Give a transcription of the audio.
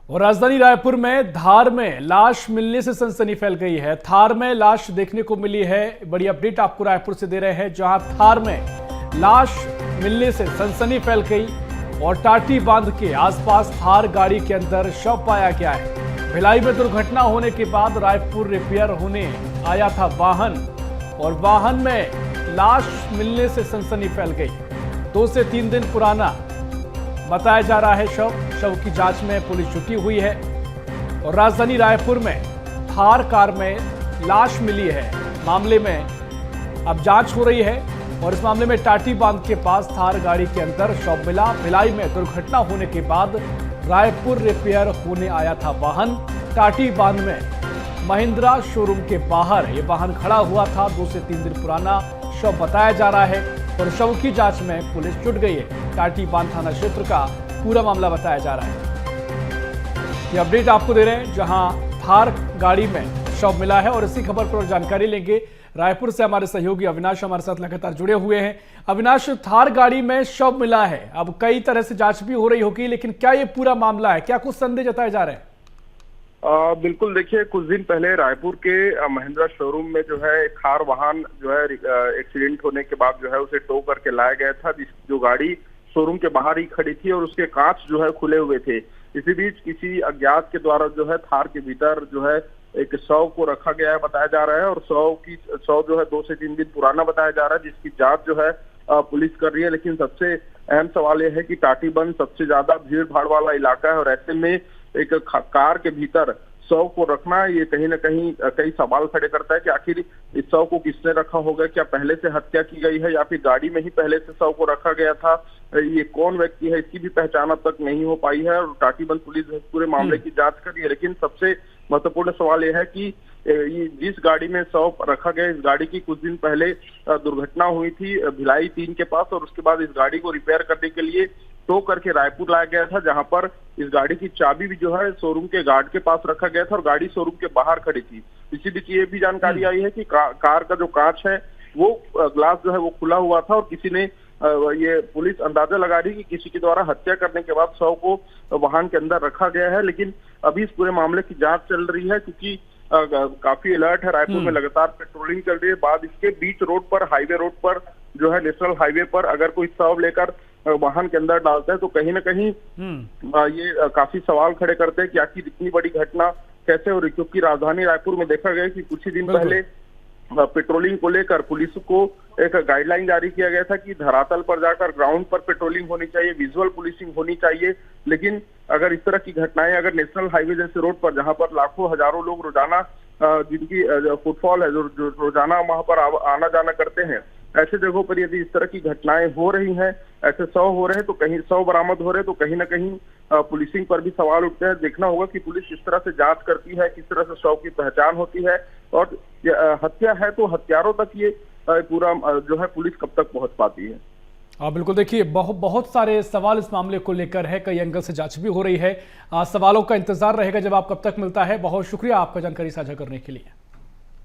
और राजधानी रायपुर में धार में लाश मिलने से सनसनी फैल गई है। थार में लाश देखने को मिली है। बड़ी अपडेट आपको रायपुर से दे रहे हैं, जहां थार में लाश मिलने से सनसनी फैल गई और टाटी बांध के आसपास थार गाड़ी के अंदर शव पाया गया है। भिलाई में दुर्घटना होने के बाद रायपुर रिपेयर होने आया था वाहन और वाहन में लाश मिलने से सनसनी फैल गई। 2 से 3 दिन पुराना बताया जा रहा है शव की जांच में पुलिस जुटी हुई है। और राजधानी रायपुर में थार कार में लाश मिली है। मामले में अब जांच हो रही है और इस मामले में टाटी बांध के पास थार गाड़ी के अंदर शव मिला। भिलाई में दुर्घटना होने के बाद रायपुर रिपेयर होने आया था वाहन। टाटी बांध में महिंद्रा शोरूम के बाहर ये वाहन खड़ा हुआ था। 2 से 3 दिन पुराना शव बताया जा रहा है और शव की जांच में पुलिस जुट गई है। टाटी बांध थाना क्षेत्र का पूरा मामला बताया जा रहा है। ये अपडेट आपको दे रहे हैं, जहां थार गाड़ी में शव मिला है। और इसी खबर पर जानकारी लेंगे रायपुर से हमारे सहयोगी अविनाश हमारे साथ लगातार जुड़े हुए हैं। अविनाश, थार गाड़ी में शव मिला है, अब कई तरह से जांच भी हो रही होगी, लेकिन क्या ये पूरा मामला है? क्या कुछ संदेह जताए जा रहे हैं? बिल्कुल, देखिए, कुछ दिन पहले रायपुर के महिंद्रा शोरूम में जो है एक थार वाहन जो है एक्सीडेंट होने के बाद जो है उसे टो करके लाया गया था, जो गाड़ी शोरूम के बाहर ही खड़ी थी और उसके कांच जो है खुले हुए थे। इसी बीच किसी अज्ञात के द्वारा जो है थार के भीतर जो है एक शव को रखा गया है बताया जा रहा है और शव जो है 2 से 3 दिन पुराना बताया जा रहा है, जिसकी जांच जो है पुलिस कर रही है। लेकिन सबसे अहम सवाल यह है कि टाटीबंध सबसे ज्यादा भीड़ भाड़ वाला इलाका है और ऐसे में एक कार के भीतर शव को रखना ये कहीं ना कहीं कई सवाल खड़े करता है कि आखिर इस शव को किसने रखा होगा, क्या पहले से हत्या की गई है या फिर गाड़ी में ही पहले से शव को रखा गया था, ये कौन व्यक्ति है, इसकी भी पहचान अब तक नहीं हो पाई है और टाटीबंध पुलिस पूरे मामले की जांच कर रही है। लेकिन सबसे महत्वपूर्ण सवाल यह है कि जिस गाड़ी में शव रखा गया, इस गाड़ी की कुछ दिन पहले दुर्घटना हुई थी भिलाई 3 के पास और उसके बाद इस गाड़ी को रिपेयर करने के लिए टो करके रायपुर लाया गया था, जहां पर इस गाड़ी की चाबी भी जो है शोरूम के गार्ड के पास रखा गया था और गाड़ी शोरूम के बाहर खड़ी थी। इसी बीच ये भी जानकारी आई है कि कार का जो कांच है वो ग्लास जो है वो खुला हुआ था और किसी ने ये पुलिस अंदाजा लगा रही कि किसी के द्वारा हत्या करने के बाद शव को वाहन के अंदर रखा गया है। लेकिन अभी इस पूरे मामले की जांच चल रही है, क्योंकि काफी अलर्ट है। रायपुर में लगातार पेट्रोलिंग चल रही है। बाद इसके बीच रोड पर, हाईवे रोड पर जो है, नेशनल हाईवे पर अगर कोई शव लेकर वाहन के अंदर डालता है तो कहीं ना कहीं ये काफी सवाल खड़े करते हैं कि आखिर इतनी बड़ी घटना कैसे हो रही, क्योंकि राजधानी रायपुर में देखा गया कि कुछ ही दिन पहले पेट्रोलिंग को लेकर पुलिस को एक गाइडलाइन जारी किया गया था कि धरातल पर जाकर ग्राउंड पर पेट्रोलिंग होनी चाहिए, विजुअल पुलिसिंग होनी चाहिए। लेकिन अगर इस तरह की घटनाएं अगर नेशनल हाईवे जैसे रोड पर, जहां पर लाखों हजारों लोग रोजाना जिनकी फुटफॉल है, जो रोजाना वहां पर आना जाना करते हैं, ऐसे जगहों पर यदि इस तरह की घटनाएं हो रही हैं, ऐसे शव हो रहे हैं तो कहीं शव बरामद हो रहे हैं तो कहीं ना कहीं पुलिसिंग पर भी सवाल उठते हैं। देखना होगा कि पुलिस किस तरह से जांच करती है, किस तरह से शव की पहचान होती है और हत्या है तो हत्यारों तक ये पूरा जो है पुलिस कब तक पहुंच पाती है। बिल्कुल, देखिए बहुत सारे सवाल इस मामले को लेकर है, कई एंगल से जांच भी हो रही है। सवालों का इंतजार रहेगा जब आप कब तक मिलता है। बहुत शुक्रिया आपका जानकारी साझा करने के लिए।